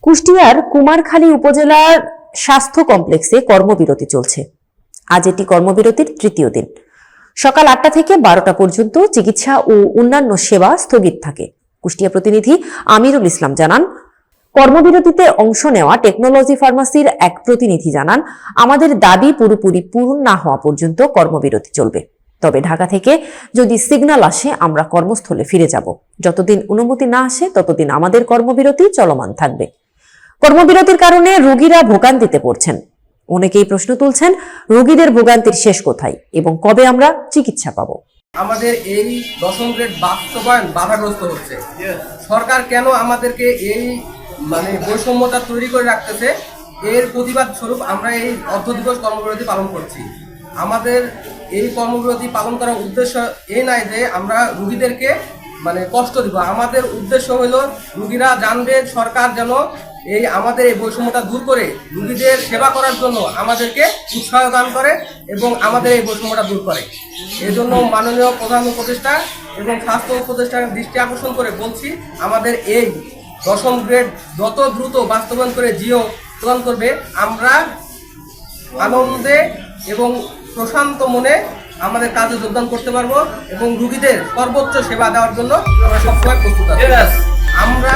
কুষ্টিয়ার কুমারখালী উপজেলার স্বাস্থ্য কমপ্লেক্সে কর্মবিরতি চলছে। আজ এটি কর্মবিরতির তৃতীয় দিন। সকাল ৮টা থেকে ১২টা পর্যন্ত চিকিৎসা ও অন্যান্য সেবা স্থগিত থাকে। কুষ্টিয়া প্রতিনিধি আমিরুল ইসলাম জানান, কর্মবিরতিতে অংশ নেওয়া টেকনোলজি ফার্মাসির এক প্রতিনিধি জানান, আমাদের দাবি পুরোপুরি পূরণ না হওয়া পর্যন্ত কর্মবিরতি চলবে। তবে ঢাকা থেকে যদি সিগন্যাল আসে আমরা কর্মস্থলে ফিরে যাব। যতদিন অনুমতি না আসে ততদিন আমাদের কর্মবিরতি চলমান থাকবে। কর্মবিরতির কারণে রোগীরা ভোগান্তিতে পড়ছেন। অনেকেই প্রশ্ন তুলছেন, রোগীদের ভোগান্তির শেষ কোথায় এবং কবে আমরা চিকিৎসা পাবো। আমাদের এই 10ম গ্রেড বাস্তবায়ন বাধাগ্রস্ত হচ্ছে। সরকার কেন আমাদেরকে এই বৈষম্যতা তৈরি করে রাখতেছে, এর প্রতিবাদ স্বরূপ আমরা এই অর্ধ দিবস কর্মবিরতি পালন করছি। আমাদের এই কর্মবিরতি পালন করার উদ্দেশ্য এই নয় যে আমরা রোগীদেরকে কষ্ট দিব। আমাদের উদ্দেশ্য হলো রোগীরা জানবে সরকার যেন আমাদের এই বৈষম্যতা দূর করে রোগীদের সেবা করার জন্য আমাদেরকে উৎসাহ দান করে এবং আমাদের এই বৈষম্যতা দূর করে। এজন্য মাননীয় প্রধান উপদেষ্টা এবং স্বাস্থ্য উপদেষ্টার দৃষ্টি আকর্ষণ করে বলছি, আমাদের এই 10ম গ্রেড যত দ্রুত বাস্তবায়ন করে জিও প্রদান করবে, আমরা আনন্দে এবং প্রশান্ত মনে আমাদের কাজে যোগদান করতে পারবো এবং রোগীদের সর্বোচ্চ সেবা দেওয়ার জন্য আমরা সবসময় প্রস্তুত আছি। আমরা